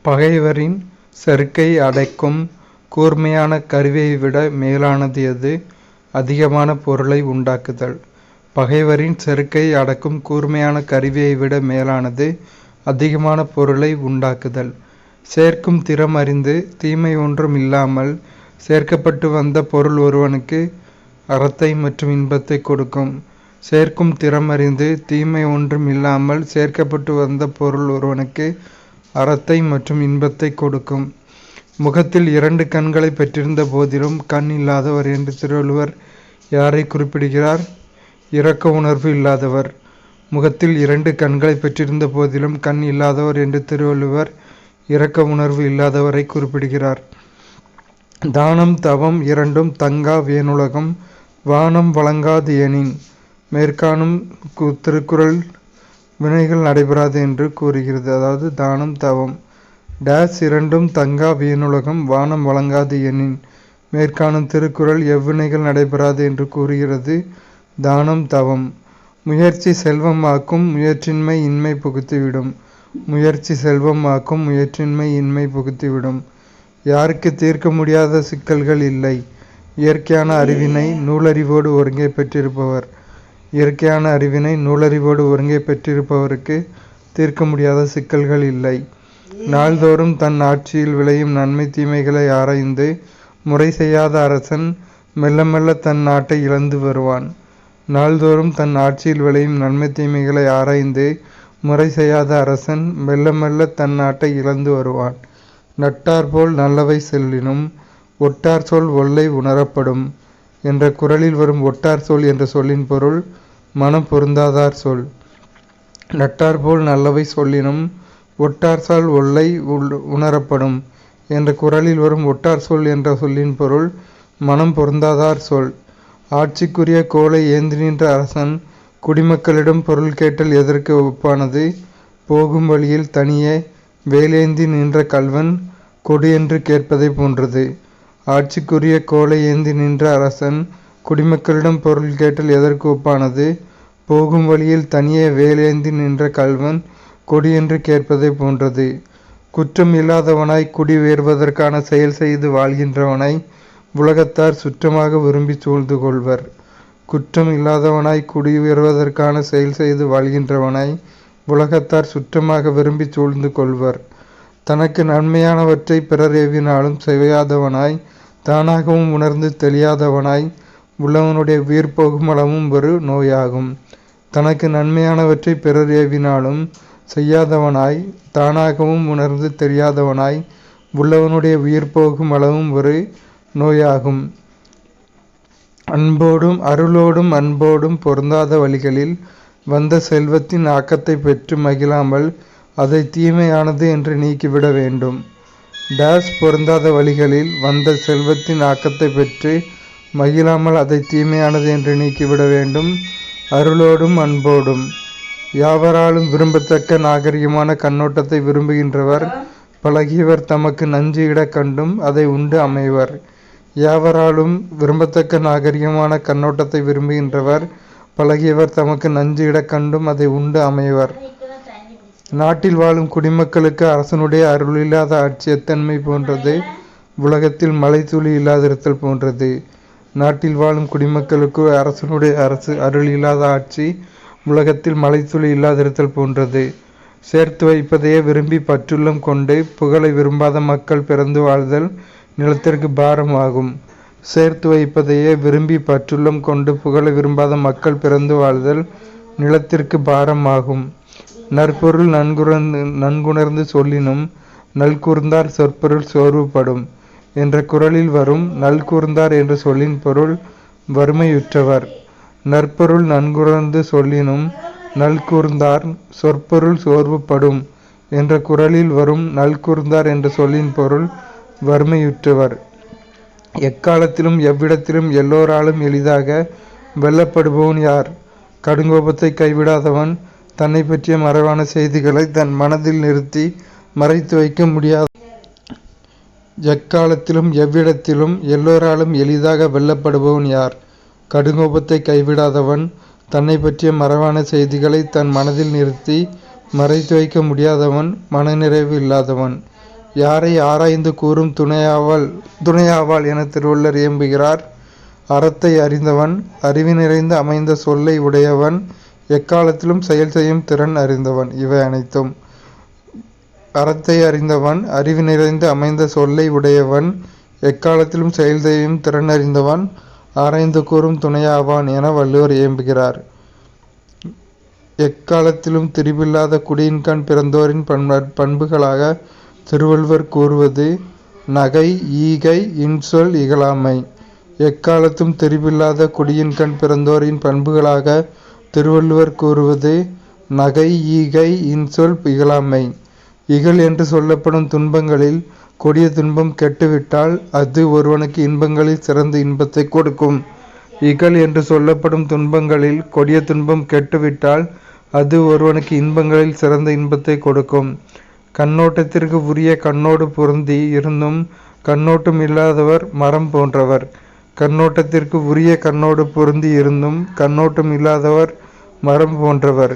பகைவரின் செருக்கை அடக்கும் கூர்மையான கருவியை விட மேலானது எது? அதிகமான பொருளை உண்டாக்குதல். பகைவரின் செருக்கை அடக்கும் கூர்மையான கருவியை விட மேலானது அதிகமான பொருளை உண்டாக்குதல். சேர்க்கும் திறம் அறிந்து தீமை ஒன்றும் இல்லாமல் சேர்க்கப்பட்டு வந்த பொருள் ஒருவனுக்கு அறத்தை மற்றும் இன்பத்தை கொடுக்கும். சேர்க்கும் திறம் அறிந்து தீமை ஒன்றும் இல்லாமல் சேர்க்கப்பட்டு வந்த பொருள் ஒருவனுக்கு அறத்தை மற்றும் இன்பத்தை கொடுக்கும். முகத்தில் 2 கண்களை பெற்றிருந்த போதிலும் கண் இல்லாதவர் என்று திருவள்ளுவர் யாரை குறிப்பிடுகிறார்? இரக்க உணர்வு இல்லாதவர். முகத்தில் 2 கண்களை பெற்றிருந்த போதிலும் கண் இல்லாதவர் என்று திருவள்ளுவர் இரக்க உணர்வு இல்லாதவரை குறிப்பிடுகிறார். தானம் தவம் இரண்டும் தங்கா வேணுலகம் வானம் வழங்காது எனின் மேற்காணும் திருக்குறள் வினைகள் நடைபெறாது என்று கூறுகிறது. அதாவது தானம் தவம் டேஸ் இரண்டும் தங்கா வீணுலகம் வானம் வழங்காது எனின் மேற்காணும் திருக்குறள் எவ்வினைகள் நடைபெறாது என்று கூறுகிறது. தானம் தவம். முயற்சி செல்வமாக்கும் முயற்சின்மை இன்மை புகுத்திவிடும். முயற்சி செல்வமாக்கும் முயற்சின்மை இன்மை புகுத்திவிடும். யாருக்கு தீர்க்க முடியாத சிக்கல்கள் இல்லை? இயற்கையான அறிவினை நூலறிவோடு ஒருங்கே பெற்றிருப்பவர். இயற்கையான அறிவினை நூலறிவோடு ஒருங்கே பெற்றிருப்பவருக்கு தீர்க்க முடியாத சிக்கல்கள் இல்லை. நாள்தோறும் தன் ஆட்சியில் விளையும் நன்மை தீமைகளை ஆராய்ந்து முறை செய்யாத அரசன் மெல்ல மெல்ல தன் நாட்டை இழந்து வருவான். நாள்தோறும் தன் ஆட்சியில் விளையும் நன்மை தீமைகளை ஆராய்ந்து முறை செய்யாத அரசன் மெல்ல மெல்ல தன் நாட்டை இழந்து வருவான். நட்டார் போல் நல்லவை செல்லினும் ஒட்டார் சொல் ஒல்லை உணரப்படும் என்ற குறளில் வரும் ஒட்டார் சொல் என்ற சொல்லின் பொருள் மனம் பொருந்தாதார் சொல். நட்டார் போல் நல்லவை சொல்லினும் ஒட்டார் சொல் ஒல்லை உணரப்படும் என்ற குறளில் வரும் ஒட்டார் சொல் என்ற சொல்லின் பொருள் மனம் பொருந்தாதார் சொல். ஆட்சிக்குரிய கோலை ஏந்தி நின்ற அரசன் குடிமக்களிடம் பொருள் கேட்டல் எதற்கு ஒப்பானது? போகும் வழியில் தனியே வேலேந்தி நின்ற கள்வன் கொடு என்று கேட்பதை போன்றது. ஆட்சிக்குரிய கோலை ஏந்தி நின்ற அரசன் குடிமக்களிடம் பொருள் கேட்டல் எதற்கு ஒப்பானது? போகும் வழியில் தனியே வேலேந்தி நின்ற கள்வன் கொடி என்று கேட்பதை போன்றது. குற்றம் இல்லாதவனாய் குடி உயர்வதற்கான செயல் செய்து வாழ்கின்றவனை உலகத்தார் சுற்றமாக விரும்பி சூழ்ந்து கொள்வர். குற்றம் இல்லாதவனாய் குடி உயர்வதற்கான செயல் செய்து வாழ்கின்றவனை உலகத்தார் சுற்றமாக விரும்பி சூழ்ந்து கொள்வர். தனக்கு நன்மையானவற்றை பிறர் ஏவினாலும் செய்யாதவனாய் தானாகவும் உணர்ந்து தெளியாதவனாய் உள்ளவனுடைய உயிர் போகும் அளவும் ஒரு நோயாகும். தனக்கு நன்மையானவற்றை பிறர் ஏவினாலும் செய்யாதவனாய் தானாகவும் உணர்ந்து தெரியாதவனாய் உள்ளவனுடைய உயிர் போகும் அளவும் ஒரு நோயாகும். அன்போடும் அருளோடும் அன்போடும் பொருந்தாத வழிகளில் வந்த செல்வத்தின் ஆக்கத்தை பெற்று மகிழாமல் அதை தீமையானது என்று நீக்கிவிட வேண்டும். டேஸ் பொருந்தாத வழிகளில் வந்த செல்வத்தின் ஆக்கத்தை பெற்று மகிழாமல் அதை தீமையானது என்று நீக்கிவிட வேண்டும். அருளோடும் அன்போடும். யாவராலும் விரும்பத்தக்க நாகரிகமான கண்ணோட்டத்தை விரும்புகின்றவர் பழகியவர் தமக்கு நஞ்சு இட கண்டும் அதை உண்டு அமைவர். யாவராலும் விரும்பத்தக்க நாகரிகமான கண்ணோட்டத்தை விரும்புகின்றவர் பழகியவர் தமக்கு நஞ்சு இட கண்டும் அதை உண்டு அமைவர். நாட்டில் வாழும் குடிமக்களுக்கு அரசனுடைய அருள் இல்லாத ஆட்சி எத்தன்மை போன்றது? உலகத்தில் மழை துளி இல்லாதிருத்தல் போன்றது. நாட்டில் வாழும் குடிமக்களுக்கு அரசனுடைய அருள் இல்லாத ஆட்சி உலகத்தில் மழை துளி இல்லாதிருத்தல் போன்றது. சேர்த்து வைப்பதையே விரும்பி பற்றுள்ளம் கொண்டு புகழை விரும்பாத மக்கள் பிறந்து வாழ்தல் நிலத்திற்கு பாரம் ஆகும். சேர்த்து வைப்பதையே விரும்பி பற்றுள்ளம் கொண்டு புகழை விரும்பாத மக்கள் பிறந்து வாழ்தல் நிலத்திற்கு பாரம் ஆகும். நற்பொருள் நன்குணர்ந்து சொல்லினும் நல்கூர்ந்தார் சொற்பொருள் சோர்வுபடும் என்ற குறளில் வரும் நல்கூர்ந்தார் என்ற சொல்லின் பொருள் வறுமையுற்றவர். நற்பொருள் நன்குணர்ந்து சொல்லினும் நல்கூர்ந்தார் சொற்பொருள் சோர்வுபடும் என்ற குறளில் வரும் நல்கூர்ந்தார் என்ற சொல்லின் பொருள் வறுமையுற்றவர். எக்காலத்திலும் எவ்விடத்திலும் எல்லோராலும் எளிதாக வெல்லப்படுபவன் யார்? கடுங்கோபத்தை கைவிடாதவன். தன்னை பற்றிய மறைவான செய்திகளை தன் மனதில் நிறுத்தி மறைத்து வைக்க முடியாத. எக்காலத்திலும் எவ்விடத்திலும் எல்லோராலும் எளிதாக வெல்லப்படுபவன் யார்? கடுங்கோபத்தை கைவிடாதவன். தன்னை பற்றிய மறைவான செய்திகளை தன் மனதில் நிறுத்தி மறைத்து வைக்க முடியாதவன். மனநிறைவு இல்லாதவன். யாரை ஆராய்ந்து கூறும் துணையாவாள் என திருவள்ளுவர் இயம்புகிறார். அறத்தை அறிந்தவன், அறிவு நிறைந்து அமைந்த சொல்லை உடையவன், எக்காலத்திலும் செயல் செய்யும் திறன் அறிந்தவன். இவை அனைத்தும் அறத்தை அறிந்தவன், அறிவு நிறைந்து அமைந்த சொல்லை உடையவன், எக்காலத்திலும் செயல் செய்யும் திறன் அறிந்தவன், ஆராய்ந்து கூறும் துணையாவான் என வள்ளுவர் இயம்புகிறார். எக்காலத்திலும் திரிபில்லாத குடியின்கண் பிறந்தோரின் பண்புகளாக திருவள்ளுவர் கூறுவது நகை, ஈகை, இன்சொல், இகழாமை. எக்காலத்தும் திரிபில்லாத குடியின்கண் பிறந்தோரின் பண்புகளாக திருவள்ளுவர் கூறுவது நகை, ஈகை, இன்சொல், இகழாமை. இகல் என்று சொல்லப்படும் துன்பங்களில் கொடிய துன்பம் கெட்டுவிட்டால் அது ஒருவனுக்கு இன்பங்களில் சிறந்த இன்பத்தை கொடுக்கும். இகல் என்று சொல்லப்படும் துன்பங்களில் கொடிய துன்பம் கெட்டுவிட்டால் அது ஒருவனுக்கு இன்பங்களில் சிறந்த இன்பத்தை கொடுக்கும். கண்ணோட்டத்திற்கு உரிய கண்ணோடு பொருந்தி இருந்தும் கண்ணோட்டம் இல்லாதவர் மரம் போன்றவர். கண்ணோட்டத்திற்கு உரிய கண்ணோடு பொருந்தி இருந்தும் கண்ணோட்டம் இல்லாதவர் மரம் போன்றவர்.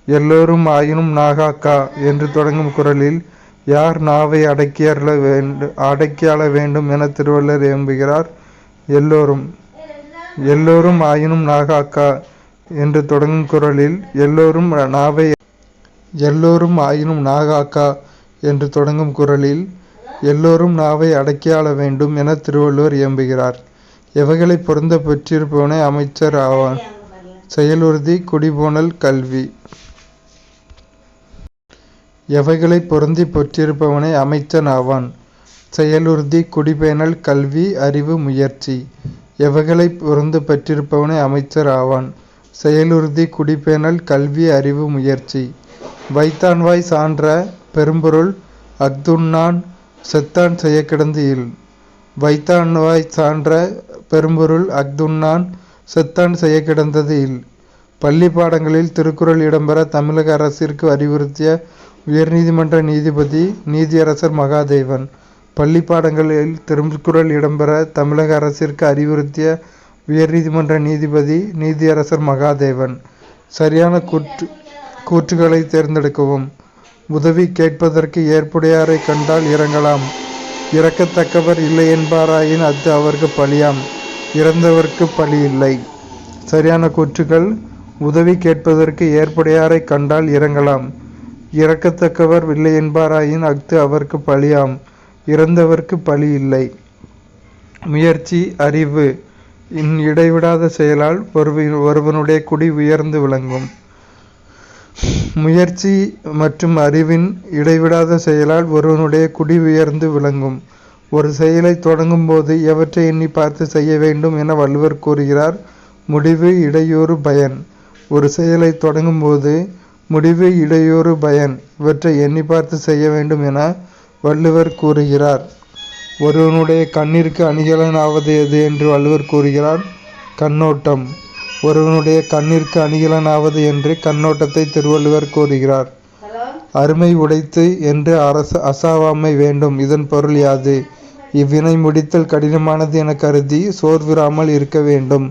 எல்லோரும் ஆயினும் நாகாக்கா என்று தொடங்கும் குறளில் யார் நாவை அடக்கியாள வேண்டும் என திருவள்ளுவர் இயம்புகிறார். எல்லோரும் ஆயினும் நாகாக்கா என்று தொடங்கும் குறளில் எல்லோரும் ஆயினும் நாகாக்கா என்று தொடங்கும் குறளில் எல்லோரும் நாவை அடக்கியாள வேண்டும் என திருவள்ளுவர் இயம்புகிறார். எவைகளை பொருந்த பெற்றிருப்பவனே அமைச்சர் ஆவான். செயலுறுதி, குடிபோனல், கல்வி. எவைகளை பொருந்தி பெற்றிருப்பவனே அமைச்சன் ஆவான். செயலுறுதி, குடிபேணல், கல்வி, அறிவு, முயற்சி. எவைகளை பொருந்த பெற்றிருப்பவனே அமைச்சர் ஆவான். செயலுறுதி, குடிபேணல், கல்வி, அறிவு, முயற்சி. வைத்தான்வாய் சான்ற பெரும்பொருள் அஃதுண்ணான் செத்தான் செய்ய கிடந்து இல். வைத்தான்வாய் சான்ற பெரும்பொருள் அஃதுண்ணான் செத்தான் செய்ய கிடந்தது இல். பள்ளி பாடங்களில் திருக்குறள் இடம்பெற தமிழக அரசிற்கு அறிவுறுத்திய உயர்நீதிமன்ற நீதிபதி நீதியரசர் மகாதேவன். பள்ளி பாடங்களில் திருக்குறள் இடம்பெற தமிழக அரசிற்கு அறிவுறுத்திய உயர்நீதிமன்ற நீதிபதி நீதியரசர் மகாதேவன். சரியான கூற்றுகளை தேர்ந்தெடுக்கவும். உதவி கேட்பதற்கு ஏற்புடையாரை கண்டால் இறங்கலாம். இறக்கத்தக்கவர் இல்லை என்பாராயின் அது அவருக்கு பழியாம். இறந்தவர்க்கு பழி இல்லை. சரியான கூற்றுகள். உதவி கேட்பதற்கு ஏற்புடையாரை கண்டால் இறங்கலாம். இறக்கத்தக்கவர் இல்லை என்பாராயின் அஃது அவருக்கு பழியாம். இறந்தவர்க்கு பழி இல்லை. முயற்சி, அறிவு. இடைவிடாத செயலால் ஒருவனுடைய குடி உயர்ந்து விளங்கும். முயற்சி மற்றும் அறிவின் இடைவிடாத செயலால் ஒருவனுடைய குடி உயர்ந்து விளங்கும். ஒரு செயலை தொடங்கும் போது எவற்றை எண்ணி பார்த்து செய்ய வேண்டும் என வள்ளுவர் கூறுகிறார். முடிவு, இடையூறு, பயன். ஒரு செயலை தொடங்கும் போது முடிவு, இடையூறு, பயன் இவற்றை எண்ணி பார்த்து செய்ய வேண்டும் என வள்ளுவர் கூறுகிறார். ஒருவனுடைய கண்ணிற்கு அணிகலனாவது எது என்று வள்ளுவர் கூறுகிறார். கண்ணோட்டம். ஒருவனுடைய கண்ணிற்கு அணிகலனாவது என்று கண்ணோட்டத்தை திருவள்ளுவர் கூறுகிறார். அருமை உடைத்து என்று அசாவாமை வேண்டும். இதன் பொருள் யாது? இவ்வினை முடித்தல் கடினமானது என கருதி சோர்வுறாமல் இருக்க வேண்டும்.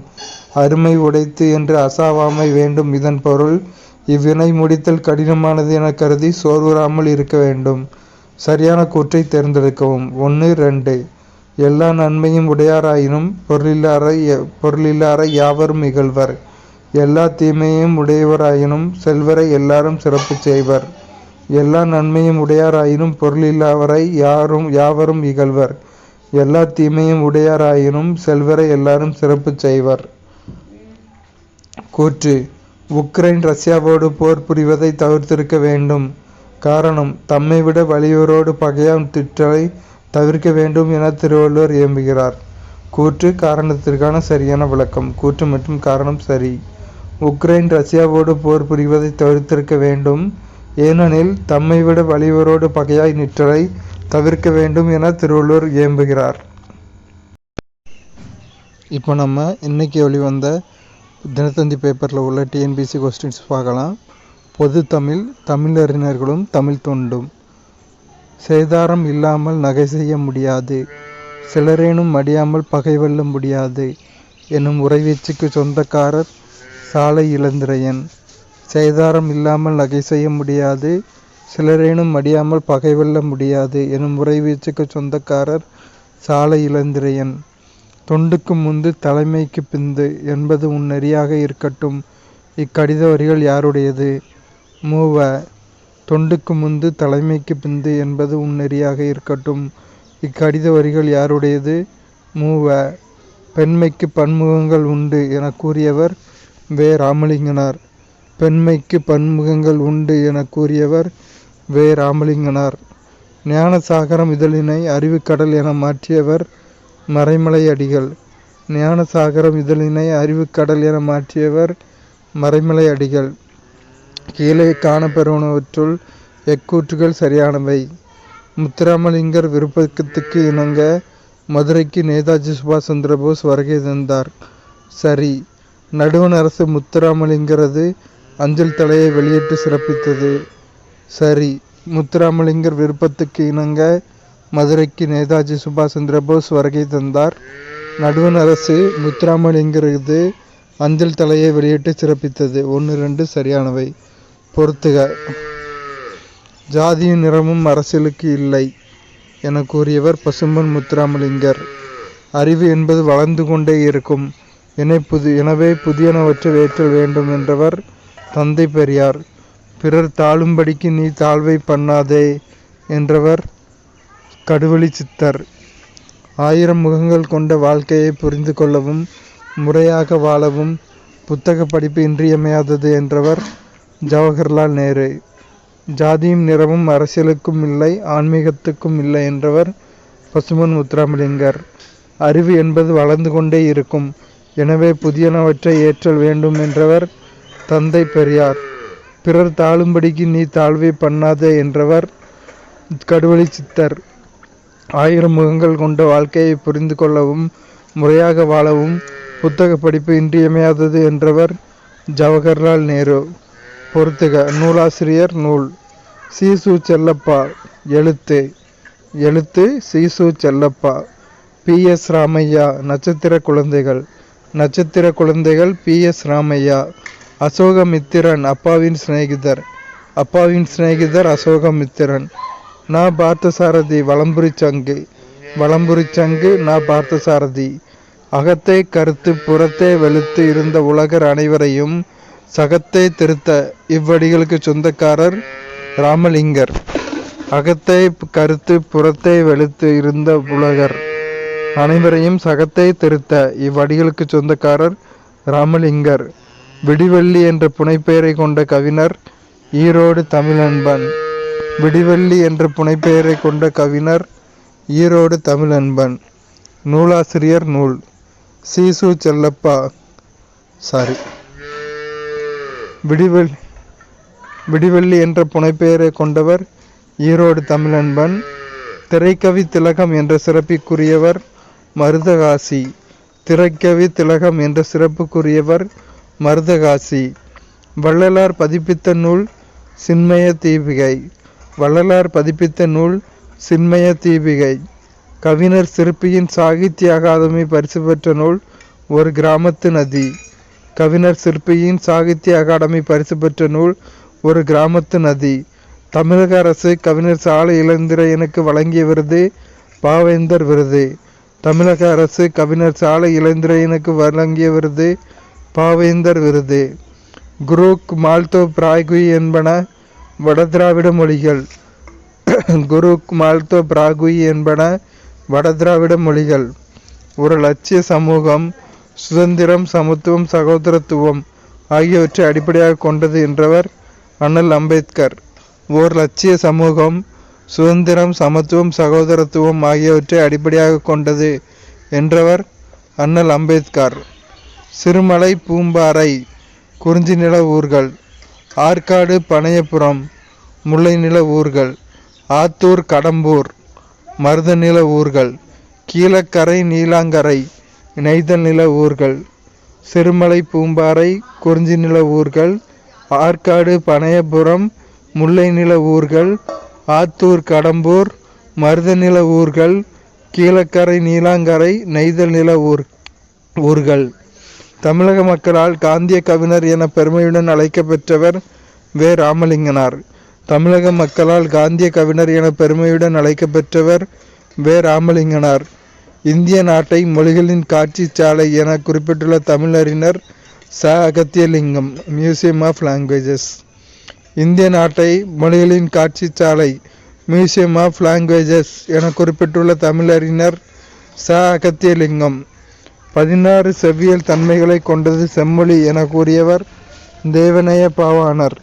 அருமை உடைத்து என்று அசாவாமை வேண்டும். இதன் பொருள் இவ்வினை முடித்தல் கடினமானது என கருதி சோர்வுறாமல் இருக்க வேண்டும். சரியான கூற்றை தேர்ந்தெடுக்கவும். 1, 2. எல்லா நன்மையும் உடையாராயினும் பொருளில்லாரை யாவரும் இகழ்வர். எல்லா தீமையும் உடையவராயினும் செல்வரை எல்லாரும் சிறப்பு செய்வர். எல்லா நன்மையும் உடையாராயினும் பொருளில்லாவரை யாவரும் இகழ்வர். எல்லா தீமையும் உடையாராயினும் செல்வரை எல்லாரும் சிறப்பு செய்வர். கூற்று. உக்ரைன் ரஷ்யாவோடு போர் புரிவதை தவிர்த்திருக்க வேண்டும். காரணம். தம்மை விட வலியோரோடு பகையாம் திட்டலை தவிர்க்க வேண்டும் என திருவள்ளுவர் இயம்புகிறார். கூற்று, காரணத்திற்கான சரியான விளக்கம். கூற்று மற்றும் காரணம் சரி. உக்ரைன் ரஷ்யாவோடு போர் புரிவதை தவிர்த்திருக்க வேண்டும். ஏனெனில் தம்மை விட வலியோரோடு பகையாய் நிற்றலை தவிர்க்க வேண்டும் என திருவள்ளுவர் இயம்புகிறார். இப்போ நம்ம இன்னைக்கு வெளிவந்த தினத்தந்தி பேப்பரில் உள்ள டிஎன்பிசி கொஸ்டின்ஸ் பார்க்கலாம். பொது தமிழ், தமிழறிஞர்களும் தமிழ் தொண்டும். சேதாரம் இல்லாமல் நகை செய்ய முடியாது, சிலரேனும் மடியாமல் பகை வெல்ல முடியாது என்னும் உரைவீச்சுக்கு சொந்தக்காரர் சாலை இளந்திரையன். சேதாரம் இல்லாமல் நகை செய்ய முடியாது, சிலரேனும் மடியாமல் பகை வெல்ல முடியாது எனும் முறைவீச்சுக்கு சொந்தக்காரர் சாலை இளந்திரையன். தொண்டுக்கு முந்து தலைமைக்கு பிந்து என்பது உன் நெறியாக இருக்கட்டும். இக்கடித வரிகள் யாருடையது? மூவ. தொண்டுக்கு முந்து தலைமைக்கு பிந்து என்பது உன் நெறியாக இருக்கட்டும். இக்கடித வரிகள் யாருடையது? மூவ. பெண்மைக்கு பன்முகங்கள் உண்டு என கூறியவர் வே. ராமலிங்கனார். பெண்மைக்கு பன்முகங்கள் உண்டு என கூறியவர் வே. ராமலிங்கனார். ஞானசாகரம் இதழினை அறிவுக்கடல் என மாற்றியவர் மறைமலை அடிகள். ஞானசாகரம் இதழினை அறிவுக்கடல் என மாற்றியவர் மறைமலை அடிகள். கீழே காணப்பெறுவனவற்றுள் எக்கூற்றுகள் சரியானவை? முத்துராமலிங்கர் விருப்பத்துக்கு இணங்க மதுரைக்கு நேதாஜி சுபாஷ் சந்திரபோஸ் வருகை தந்தார். சரி. நடுவண் அரசு முத்துராமலிங்கரது அஞ்சல் தலையை வெளியிட்டு சிறப்பித்தது. சரி. முத்துராமலிங்கர் விருப்பத்துக்கு இணங்க மதுரைக்கு நேதாஜி சுபாஷ் சந்திரபோஸ் வருகை தந்தார். நடுவண் அரசு முத்துராமலிங்கரது அஞ்சல் தலையை வெளியிட்டு சிறப்பித்தது. 1, 2 சரியானவை. பொறுத்துக. ஜாதியும் நிறமும் அரசியலுக்கு இல்லை என கூறியவர் பசும்பொன் முத்துராமலிங்கர். அறிவு என்பது வளர்ந்து கொண்டே இருக்கும். எனவே புதியனவற்றை ஏற்றல் வேண்டும் என்றவர் தந்தை பெரியார். பிறர் தாழும்படிக்கு நீ தாழ்வை பண்ணாதே என்றவர் கடுவெளி சித்தர். 1000 முகங்கள் கொண்ட வாழ்க்கையை புரிந்து கொள்ளவும் முறையாக வாழவும் புத்தக படிப்பு இன்றியமையாதது என்றவர் ஜவஹர்லால் நேரு. ஜாதியும் நிறமும் அரசியலுக்கும் இல்லை ஆன்மீகத்துக்கும் இல்லை என்றவர் பசும்பொன் முத்துராமலிங்கர். அறிவு என்பது வளர்ந்து கொண்டே இருக்கும். எனவே புதியனவற்றை ஏற்றல் வேண்டும் என்றவர் தந்தை பெரியார். பிறர் தாழும்படிக்கு நீ தாழ்வை பண்ணாதே என்றவர் கடுவெளி சித்தர். 1000 முகங்கள் கொண்ட வாழ்க்கையை புரிந்து கொள்ளவும் முறையாக வாழவும் புத்தக படிப்பு இன்றியமையாதது என்றவர் ஜவஹர்லால் நேரு. பொறுத்துக. நூலாசிரியர் நூல். சீசு செல்லப்பா. எழுத்து சீசு செல்லப்பா. பி.எஸ். ராமையா. நட்சத்திர குழந்தைகள். நட்சத்திர குழந்தைகள் பி.எஸ். ராமையா. அசோகமித்திரன் அப்பாவின் சிநேகிதர். அப்பாவின் சிநேகிதர் அசோகமித்திரன். நா. பார்த்தசாரதி. வலம்புரிச்சங்கு. வலம்புரிச்சங்கு நா. பார்த்தசாரதி. அகத்தை கருத்து புறத்தே வெளுத்து இருந்த உலகர் அனைவரையும் சகத்தை திருத்த இவ்வடிகளுக்கு சொந்தக்காரர் ராமலிங்கர். அகத்தை கருத்து புறத்தை வெளுத்து இருந்த உலகர் அனைவரையும் சகத்தை திருத்த இவ்வடிகளுக்கு சொந்தக்காரர் ராமலிங்கர். விடிவெள்ளி என்ற புனைப்பெயரை கொண்ட கவிஞர் ஈரோடு தமிழன்பன். விடிவெள்ளி என்ற புனைப்பெயரை கொண்ட கவிஞர் ஈரோடு தமிழன்பன். நூலாசிரியர் நூல். சீசு செல்லப்பா. விடிவெள்ளி என்ற புனைப்பெயரை கொண்டவர் ஈரோடு தமிழன்பன். திரைக்கவி திலகம் என்ற சிறப்புக்குரியவர் மருதகாசி. திரைக்கவி திலகம் என்ற சிறப்புக்குரியவர் மருதகாசி. வள்ளலார் பதிப்பித்த நூல் சின்மய தீபிகை. வள்ளலார் பதிப்பித்த நூல் சின்மய தீபிகை. கவிஞர் சிற்பியின் சாகித்ய அகாதமி பரிசு பெற்ற நூல் ஒரு கிராமத்து நதி. கவிஞர் சிற்பியின் சாகித்ய அகாடமி பரிசு பெற்ற நூல் ஒரு கிராமத்து நதி. தமிழக அரசு கவிஞர் சாலை இளந்திரையனுக்கு வழங்கிய விருது பாவேந்தர் விருது. தமிழக அரசு கவிஞர் சாலை இளந்திரையனுக்கு வழங்கிய விருது பாவேந்தர் விருது. குரூக் மால்தோ பிராகுயி என்பன வடதிராவிட மொழிகள். குரூக் மால்தோ பிராகுயி என்பன வடதிராவிட மொழிகள். ஒரு லட்சிய சமூகம் சுதந்திரம் சமத்துவம் சகோதரத்துவம் ஆகியவற்றை அடிப்படையாக கொண்டது என்றவர் அண்ணல் அம்பேத்கர். ஓர் லட்சிய சமூகம் சுதந்திரம் சமத்துவம் சகோதரத்துவம் ஆகியவற்றை அடிப்படையாக கொண்டது என்றவர் அண்ணல் அம்பேத்கர். சிறுமலை பூம்பாறை குறிஞ்சி நில ஊர்கள். ஆற்காடு பனையபுரம் முல்லை நில ஊர்கள். ஆத்தூர் கடம்பூர் மருத நில ஊர்கள். கீழக்கரை நீலாங்கரை நெய்தல் நில ஊர்கள். சிறுமலை பூம்பாறை குறிஞ்சி நில ஊர்கள். ஆற்காடு பனையபுரம் முல்லை நில ஊர்கள். ஆத்தூர் கடம்பூர் மருத நில ஊர்கள். கீழக்கரை நீலாங்கரை நெய்தல் நில ஊர்கள். தமிழக மக்களால் காந்திய கவிஞர் என பெருமையுடன் அழைக்கப்பெற்றவர் வே. ராமலிங்கனார். தமிழக மக்களால் காந்திய கவிஞர் என பெருமையுடன் அழைக்கப்பெற்றவர் வே. ராமலிங்கனார். இந்திய நாட்டை மொழிகளின் காட்சி சாலை என குறிப்பிட்டுள்ள தமிழறிஞர் ச. அகத்தியலிங்கம். Museum of languages. இந்திய நாட்டை மொழிகளின் காட்சி சாலை மியூசியம் ஆஃப் லாங்குவேஜஸ் என குறிப்பிட்டுள்ள தமிழறிஞர் ச. அகத்தியலிங்கம். 16 செவ்வியல் தன்மைகளை கொண்டது செம்மொழி என கூறியவர் தேவநேய பாவாணர்.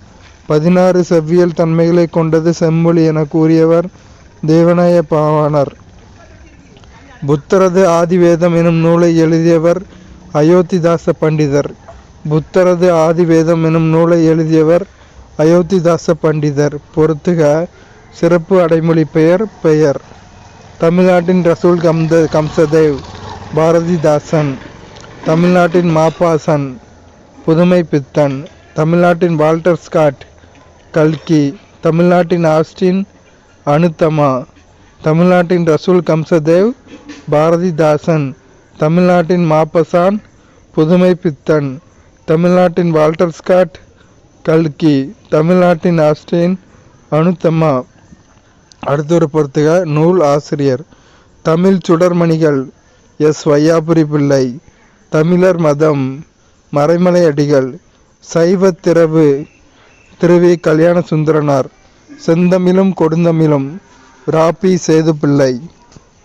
16 செவ்வியல் தன்மைகளை கொண்டது செம்மொழி என கூறியவர் தேவநேய பாவாணர். புத்தரது ஆதிவேதம் எனும் நூலை எழுதியவர் அயோத்திதாச பண்டிதர். புத்தரது ஆதிவேதம் எனும் நூலை எழுதியவர் அயோத்திதாச பண்டிதர். பொறுத்துக. சிறப்பு அடைமொழி பெயர். தமிழ்நாட்டின் ரசூல் கம்சதேவ் பாரதிதாசன். தமிழ்நாட்டின் மாப்பாசன் புதுமை பித்தன். தமிழ்நாட்டின் வால்டர் ஸ்காட் கல்கி. தமிழ்நாட்டின் ஆஸ்டின் அனுத்தமா. தமிழ்நாட்டின் ரசூல் கம்சதேவ் பாரதிதாசன். தமிழ்நாட்டின் மாப்பசான் புதுமை பித்தன். தமிழ்நாட்டின் வால்டர் ஸ்காட் கல்கி. தமிழ்நாட்டின் ஆஸ்டின் அனுத்தமா. அடுத்தொரு பொறுத்துக. நூல் ஆசிரியர். தமிழ் சுடர்மணிகள் எஸ். வையாபுரி பிள்ளை. தமிழர் மதம் மறைமலை அடிகள். சைவ திருவி கல்யாண சுந்தரனார். செந்தமிழும் கொடுந்தமிழும் ராபி சேதுப்பிள்ளை.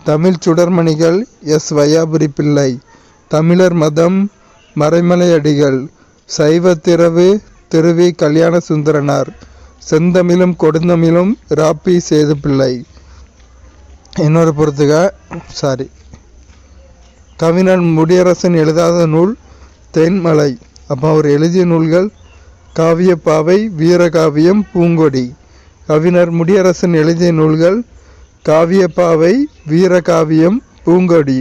தமிழ் சுடர்மணிகள் எஸ். வையாபுரி பிள்ளை. தமிழர் மதம் மறைமலை அடிகள். சைவ திருவி கல்யாண சுந்தரனார். செந்தமிழும் கொடுந்தமிழும் ராபி சேதுப்பிள்ளை. இன்னொரு பொறுத்துக. கவிஞர் முடியரசன் எழுதாத நூல் தென்மலை. அப்போ அவர் எழுதிய நூல்கள் காவியப்பாவை, வீரகாவியம், பூங்கொடி. கவிஞர் முடியரசன் எழுதிய நூல்கள் காவியப்பாவை, வீரகாவியம், பூங்கொடி.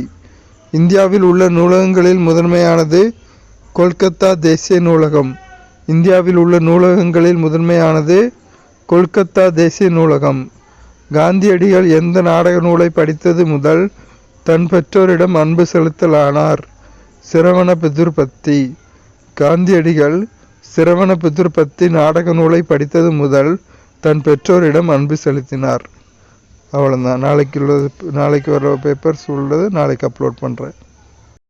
இந்தியாவில் உள்ள நூலகங்களில் முதன்மையானது கொல்கத்தா தேசிய நூலகம். இந்தியாவில் உள்ள நூலகங்களில் முதன்மையானது கொல்கத்தா தேசிய நூலகம். காந்தியடிகள் எந்த நாடக நூலை படித்தது முதல் தன் பெற்றோரிடம் அன்பு செலுத்தலானார்? சிரவண பிதுர்பத்தி. காந்தியடிகள் சிரவண பிதுர்பத்தி நாடக நூலை படித்தது முதல் தன் பெற்றோரிடம் அன்பு செலுத்தினார். அவ்வளோதான். நாளைக்கு வர பேப்பர்ஸ் உள்ளது நாளைக்கு அப்லோட் பண்ணுறேன்.